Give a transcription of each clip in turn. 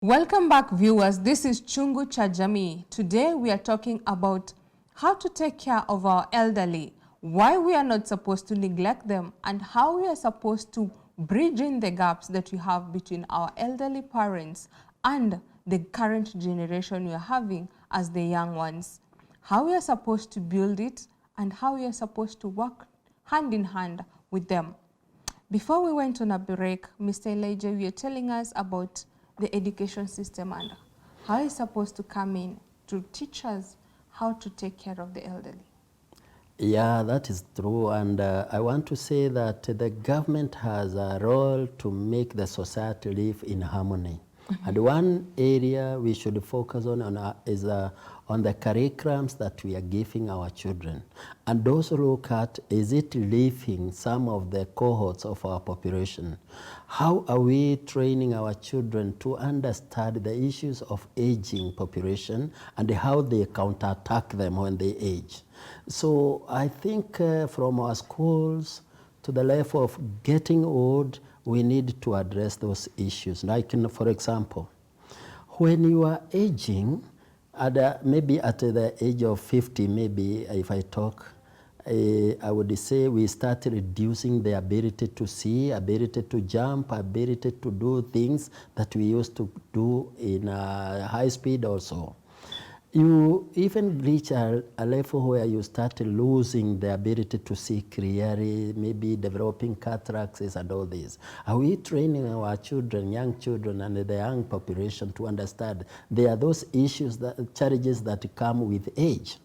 Welcome back, viewers. This is Chungu cha Jamii. Today we are talking about how to take care of our elderly, why we are not supposed to neglect them, and how we are supposed to bridge in the gaps that we have between our elderly parents and the current generation we are having as the young ones. How we are supposed to build it and how we are supposed to work hand in hand with them. Before we went on a break, Mr. Elijah, you were telling us about the education system and how it's supposed to come in to teach us how to take care of the elderly. Yeah, that is true. And I want to say that the government has a role to make the society live in harmony. And one area we should focus on is on the curriculums that we are giving our children. And also look at, is it leaving some of the cohorts of our population? How are we training our children to understand the issues of aging population and how they counterattack them when they age? So I think from our schools to the level of getting old, we need to address those issues. Like, for example, when you are aging, maybe at the age of 50, maybe if I talk, I would say we start reducing the ability to see, ability to jump, ability to do things that we used to do in high speed also. You even reach a level where you start losing the ability to see clearly, maybe developing cataracts and all this. Are we training our children, young children, and the young population to understand there are those issues, challenges that come with age?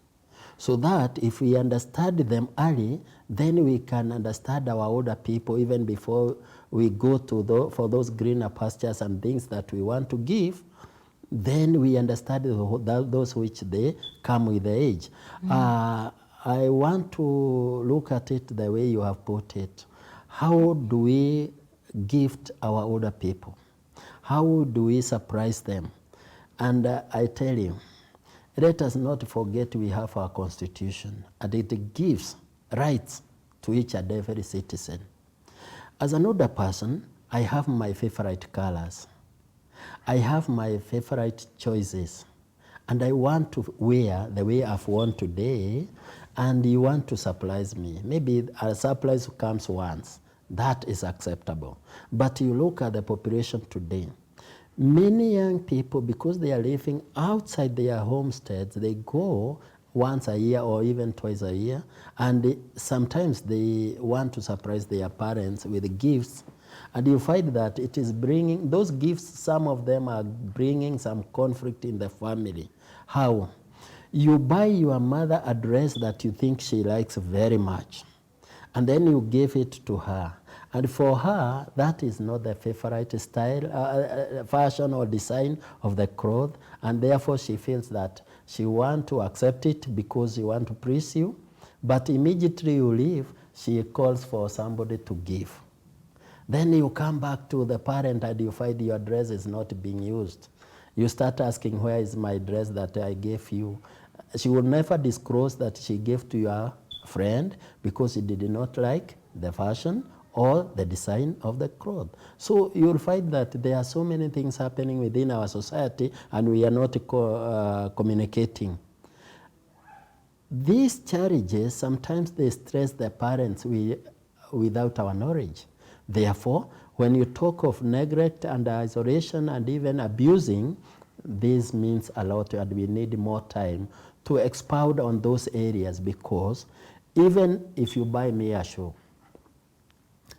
So that if we understand them early, then we can understand our older people even before we go to for those greener pastures and things that we want to give. Then we understand those which they come with the age. I want to look at it the way you have put it. How do we gift our older people? How do we surprise them? And I tell you, let us not forget we have our constitution, and it gives rights to each and every citizen. As an older person, I have my favorite colors. I have my favorite choices, and I want to wear the way I've worn today, and you want to surprise me. Maybe a surprise comes once. That is acceptable. But you look at the population today. Many young people, because they are living outside their homesteads, they go once a year or even twice a year, and sometimes they want to surprise their parents with gifts. And you find that it is bringing, those gifts, some of them are bringing some conflict in the family. How? You buy your mother a dress that you think she likes very much, and then you give it to her. And for her, that is not the favorite style, fashion or design of the cloth, and therefore she feels that she wants to accept it because she wants to please you. But immediately you leave, she calls for somebody to give. Then you come back to the parent and you find your dress is not being used. You start asking, where is my dress that I gave you? She will never disclose that she gave to your friend because she did not like the fashion or the design of the cloth. So you'll find that there are so many things happening within our society and we are not communicating. These challenges, sometimes they stress the parents without our knowledge. Therefore, when you talk of neglect and isolation and even abusing, this means a lot, and we need more time to expound on those areas, because even if you buy me a shoe,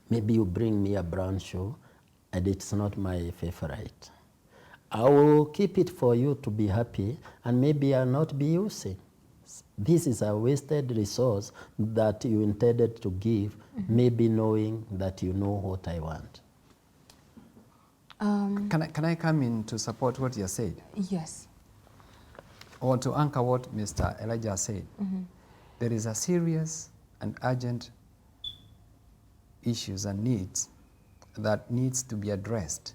maybe you bring me a brown shoe and it's not my favorite, I will keep it for you to be happy and maybe I'll not be using. This is a wasted resource that you intended to give, maybe knowing that you know what I want. Can I come in to support what you said? Yes. Or to anchor what Mr. Elijah said? There is a serious and urgent issues and needs that needs to be addressed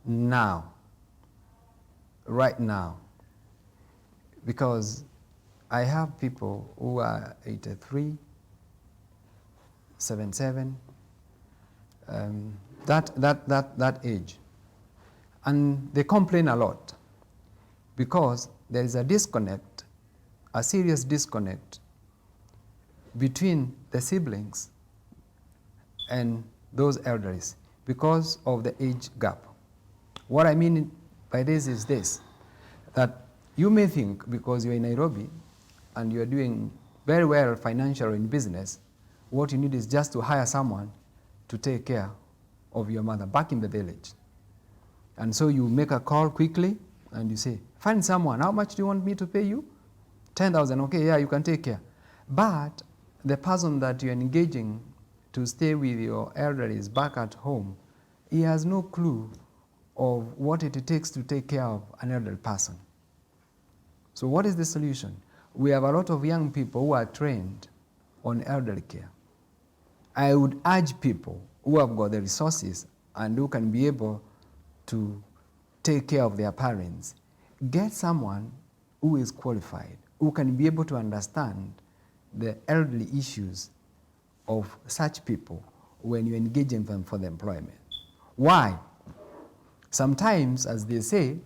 now, right now, because I have people who are 83, 77, that age, And they complain a lot because there is a disconnect, a serious disconnect between the siblings and those elderlies because of the age gap. What I mean by this is this, that you may think because you're in Nairobi and you're doing very well financially in business, what you need is just to hire someone to take care of your mother back in the village. And so you make a call quickly and you say, find someone, how much do you want me to pay you? 10,000, okay, yeah, you can take care. But the person that you're engaging to stay with your elderlies back at home, he has no clue of what it takes to take care of an elderly person. So what is the solution? We have a lot of young people who are trained on elderly care. I would urge people who have got the resources and who can be able to take care of their parents, get someone who is qualified, who can be able to understand the elderly issues of such people when you're engaging them for the employment. Why? Sometimes, as they say,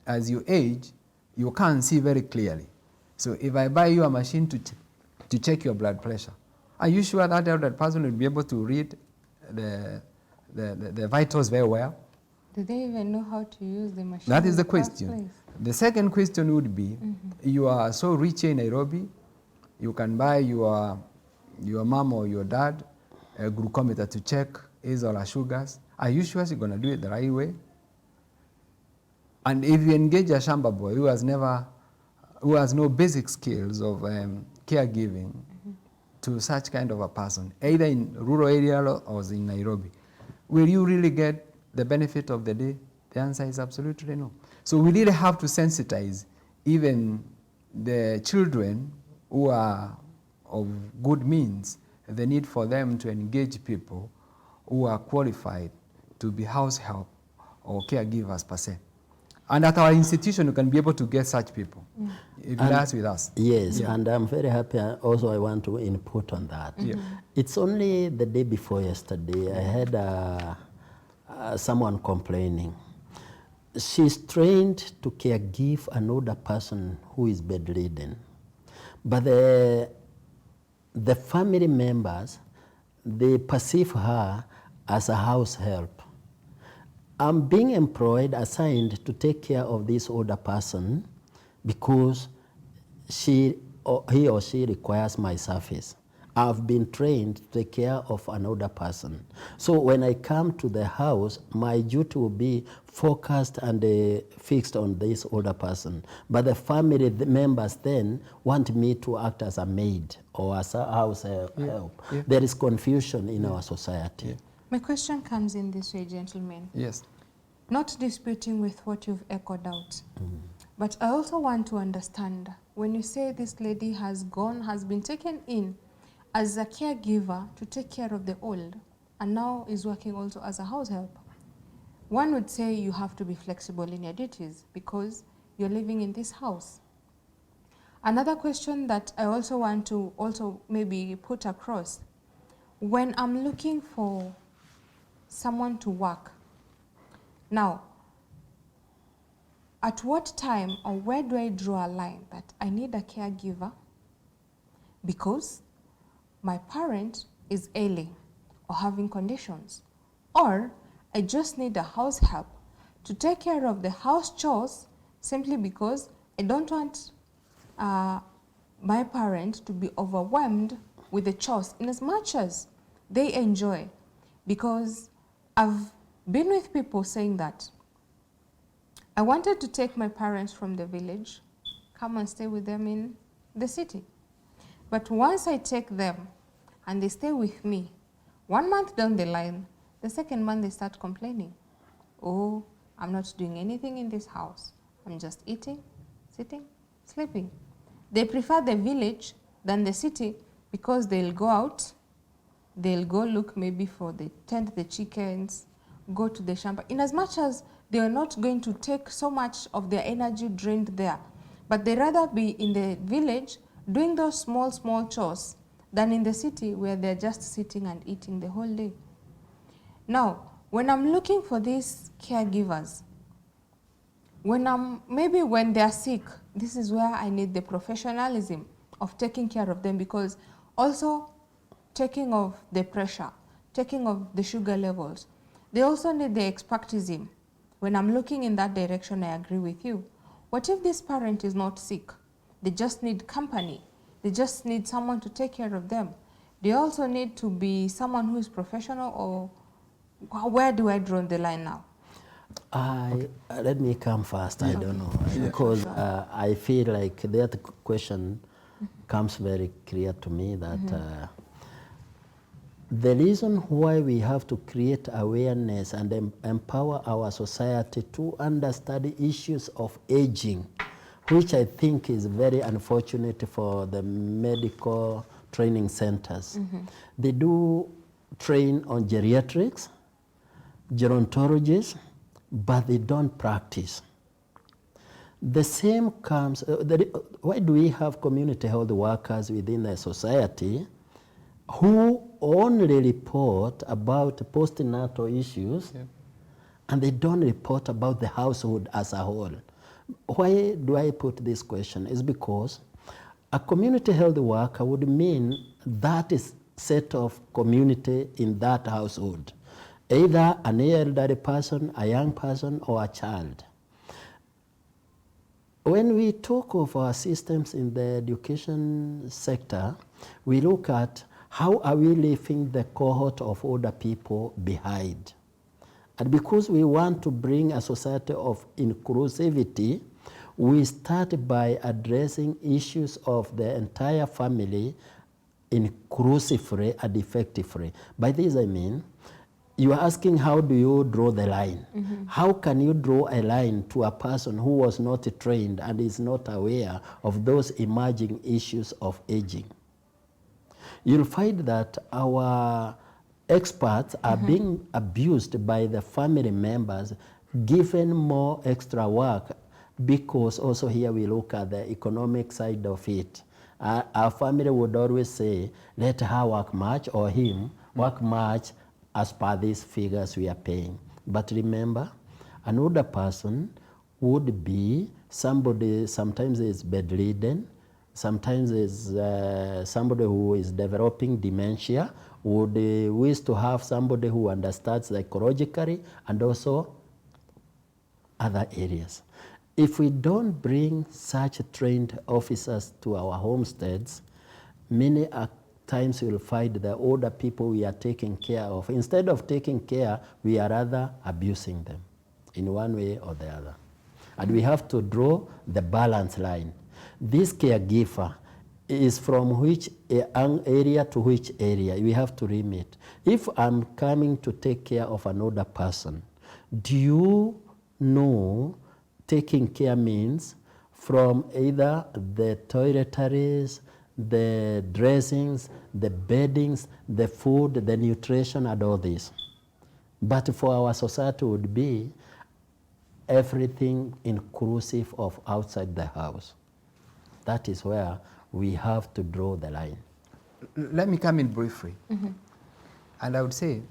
as you age, you can't see very clearly. So if I buy you a machine to check your blood pressure, are you sure that elderly person will be able to read the vitals very well? Do they even know how to use the machine? That is the question. The second question would be, you are so rich in Nairobi, you can buy your mom or your dad a glucometer to check his or her sugars. Are you sure you're going to do it the right way? And if you engage a shamba boy who has no basic skills of caregiving to such kind of a person, either in rural area or in Nairobi, will you really get the benefit of the day? The answer is absolutely no. So we really have to sensitize even the children who are of good means, the need for them to engage people who are qualified to be house help or caregivers per se. And at our institution, you can be able to get such people if you liaise with us. Yes, and I'm very happy. Also, I want to input on that. It's only the day before yesterday, I had someone complaining. She's trained to caregive an older person who is bedridden. But the family members, they perceive her as a house help. I'm being employed, assigned to take care of this older person because he or she requires my service. I've been trained to take care of an older person. So when I come to the house, my duty will be focused and fixed on this older person. But the family members then want me to act as a maid or as a house help. There is confusion in our society. My question comes in this way, gentlemen. Yes. Not disputing with what you've echoed out, but I also want to understand, when you say this lady has been taken in as a caregiver to take care of the old, and now is working also as a house help, one would say you have to be flexible in your duties because you're living in this house. Another question that I also want to maybe put across, when I'm looking for someone to work, now, at what time or where do I draw a line that I need a caregiver because my parent is ailing or having conditions, or I just need a house help to take care of the house chores simply because I don't want my parent to be overwhelmed with the chores in as much as they enjoy? Because I've been with people saying that I wanted to take my parents from the village, come and stay with them in the city. But once I take them and they stay with me, 1 month down the line, the second month they start complaining. Oh, I'm not doing anything in this house. I'm just eating, sitting, sleeping. They prefer the village than the city because they'll go out, they'll go look maybe for tend the chickens, go to the shamba, in as much as they are not going to take so much of their energy drained there. But they rather be in the village doing those small chores than in the city where they're just sitting and eating the whole day. Now, when I'm looking for these caregivers, Maybe when they're sick, this is where I need the professionalism of taking care of them, because also taking of the pressure, taking of the sugar levels, they also need the expertism. When I'm looking in that direction, I agree with you. What if this parent is not sick? They just need company. They just need someone to take care of them. They also need to be someone who is professional, or where do I draw the line now? Let me come first. I don't know, because I feel like that question comes very clear to me that the reason why we have to create awareness and empower our society to understand issues of aging, which I think is very unfortunate for the medical training centers. They do train on geriatrics, gerontologists, but they don't practice. The same comes, why do we have community health workers within the society who only report about postnatal issues, and they don't report about the household as a whole? Why do I put this question? Is because a community health worker would mean that is set of community in that household, either an elderly person, a young person, or a child. When we talk of our systems in the education sector, we look at how are we leaving the cohort of older people behind. And because we want to bring a society of inclusivity, we start by addressing issues of the entire family inclusively and effectively. By this I mean, you are asking how do you draw the line? How can you draw a line to a person who was not trained and is not aware of those emerging issues of aging? You'll find that our experts are being abused by the family members, given more extra work, because also here we look at the economic side of it. Our family would always say, let her work much, or him work much as per these figures we are paying. But remember, an older person would be somebody, sometimes is bedridden, sometimes is somebody who is developing dementia, would wish to have somebody who understands psychologically and also other areas. If we don't bring such trained officers to our homesteads, many times you'll find the older people we are taking care of, instead of taking care, we are rather abusing them in one way or the other. And we have to draw the balance line. This caregiver is from which area to which area. We have to remit. If I'm coming to take care of an older person, do you know taking care means from either the toiletries, the dressings, the beddings, the food, the nutrition, and all this? But for our society would be everything inclusive of outside the house. That is where we have to draw the line. Let me come in briefly. And I would say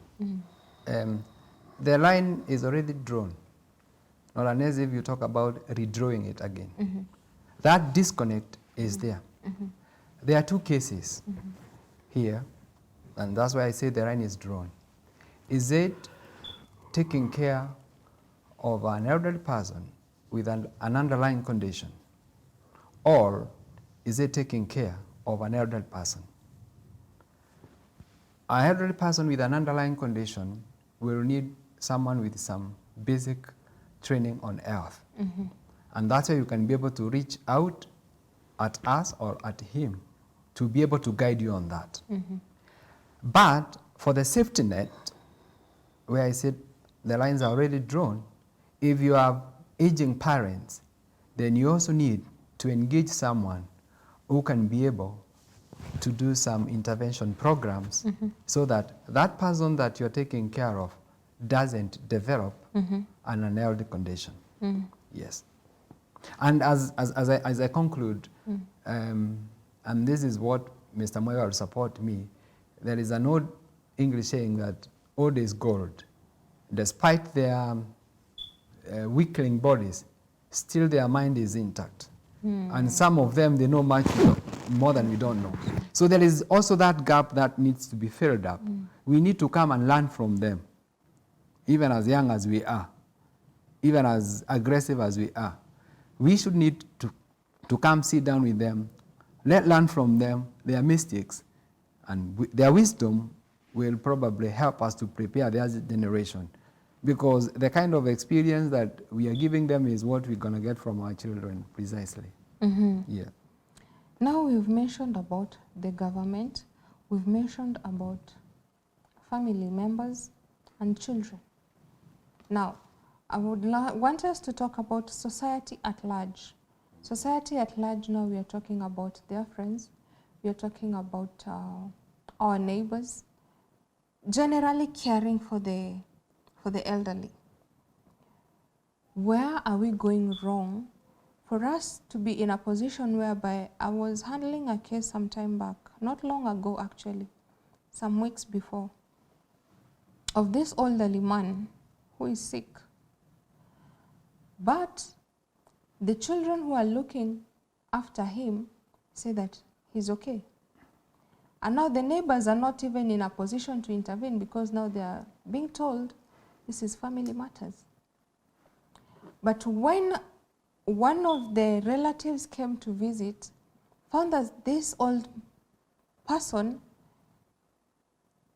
the line is already drawn, not unless if you talk about redrawing it again. That disconnect is there. There are two cases here, and that's why I say the line is drawn. Is it taking care of an elderly person with an underlying condition, or is it taking care of an elderly person? An elderly person with an underlying condition will need someone with some basic training on health. And that's why you can be able to reach out at us or at him to be able to guide you on that. But for the safety net, where I said the lines are already drawn, if you have aging parents, then you also need to engage someone who can be able to do some intervention programs so that that person that you're taking care of doesn't develop an unhealthy condition. Yes. And as I conclude, and this is what Mr. Moyo will support me, there is an old English saying that old is gold. Despite their weakling bodies, still their mind is intact. And some of them, they know much more than we don't know. So there is also that gap that needs to be filled up. We need to come and learn from them, even as young as we are, even as aggressive as we are. We should need to come sit down with them, learn from them, their mistakes, and their wisdom will probably help us to prepare the other generation. Because the kind of experience that we are giving them is what we're going to get from our children, precisely. Yeah. Now we've mentioned about the government, we've mentioned about family members and children. Now, I would want us to talk about society at large. Society at large, now we are talking about their friends, we are talking about our neighbors, generally caring for the elderly. Where are we going wrong for us to be in a position whereby I was handling a case some time back, not long ago actually, some weeks before, of this elderly man who is sick. But the children who are looking after him say that he's okay. And now the neighbors are not even in a position to intervene because now they are being told this is family matters. But when one of the relatives came to visit, found that this old person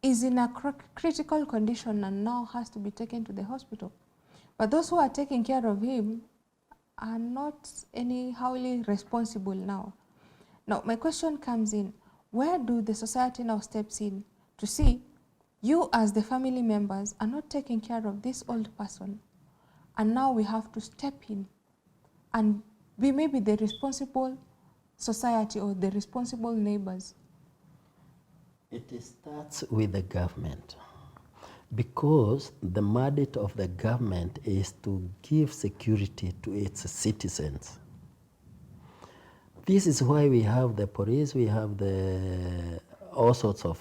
is in a critical condition and now has to be taken to the hospital. But those who are taking care of him are not anyhowly responsible now. Now, my question comes in, where do the society now steps in to see you as the family members are not taking care of this old person, and now we have to step in and be maybe the responsible society or the responsible neighbors? It starts with the government, because the mandate of the government is to give security to its citizens. This is why we have the police, we have all sorts of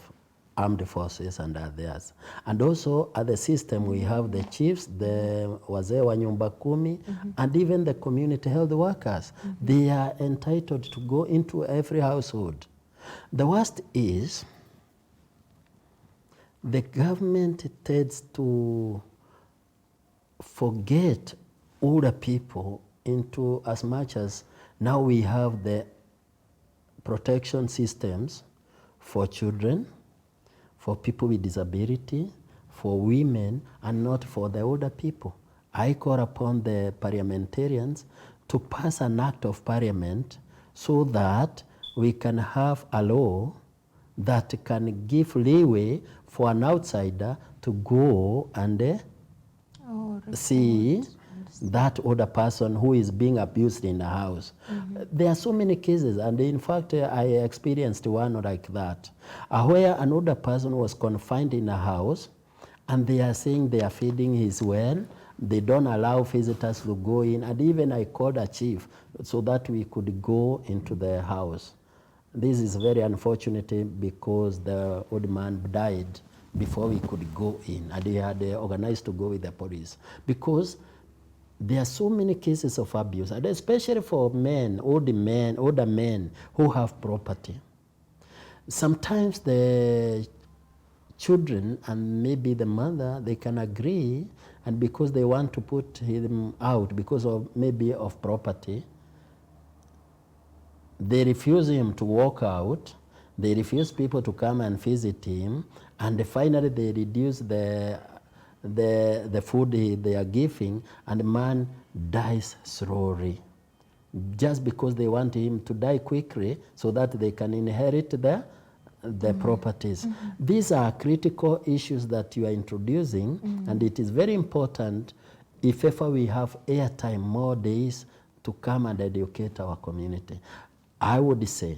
armed forces and others. And also at the system we have the chiefs, the wazee wa nyumba kumi, and even the community health workers. They are entitled to go into every household. The worst is the government tends to forget older people into as much as now we have the protection systems for children, for people with disability, for women, and not for the older people. I call upon the parliamentarians to pass an act of parliament so that we can have a law that can give leeway for an outsider to go and see that older person who is being abused in the house. There are so many cases, and in fact, I experienced one like that, where an older person was confined in a house, and they are saying they are feeding his well, they don't allow visitors to go in, and even I called a chief so that we could go into the house. This is very unfortunate because the old man died before we could go in, and they had organized to go with the police. Because there are so many cases of abuse, and especially for men, older men who have property. Sometimes the children and maybe the mother, they can agree, and because they want to put him out because of maybe of property, they refuse him to walk out, they refuse people to come and visit him, and finally they reduce the food they are giving, and the man dies slowly, just because they want him to die quickly so that they can inherit the properties. These are critical issues that you are introducing, and it is very important if ever we have airtime, more days to come and educate our community. I would say,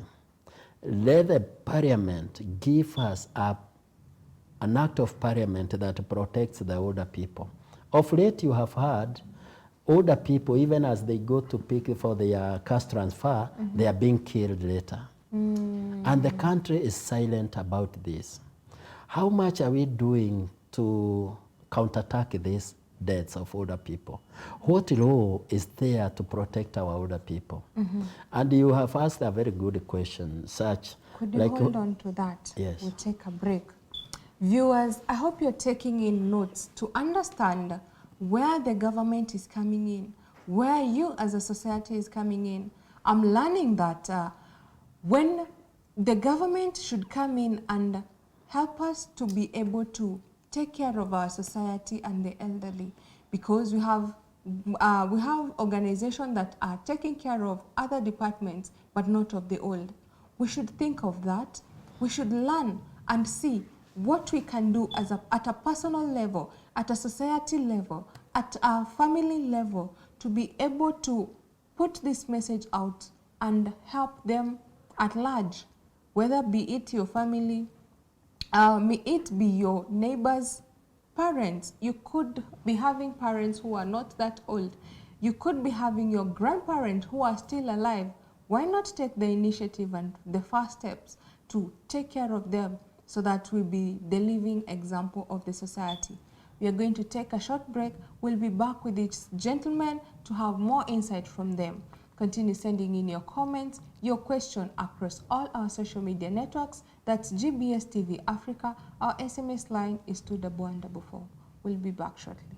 let the parliament give us an act of parliament that protects the older people. Of late, you have heard older people, even as they go to pick for their cash transfer, they are being killed later. And the country is silent about this. How much are we doing to counterattack this deaths of older people. What law is there to protect our older people? And you have asked a very good question, such Could you like hold on to that? Yes. We'll take a break. Viewers, I hope you're taking in notes to understand where the government is coming in, where you as a society is coming in. I'm learning that when the government should come in and help us to be able to take care of our society and the elderly, because we have organizations that are taking care of other departments but not of the old. We should think of that. We should learn and see what we can do as at a personal level, at a society level, at a family level, to be able to put this message out and help them at large, whether be it your family, may it be your neighbors, parents. You could be having parents who are not that old. You could be having your grandparents who are still alive. Why not take the initiative and the first steps to take care of them so that we'll be the living example of the society? We are going to take a short break. We'll be back with these gentlemen to have more insight from them. Continue sending in your comments, your question across all our social media networks. That's GBS TV Africa. Our SMS line is 21144. We'll be back shortly.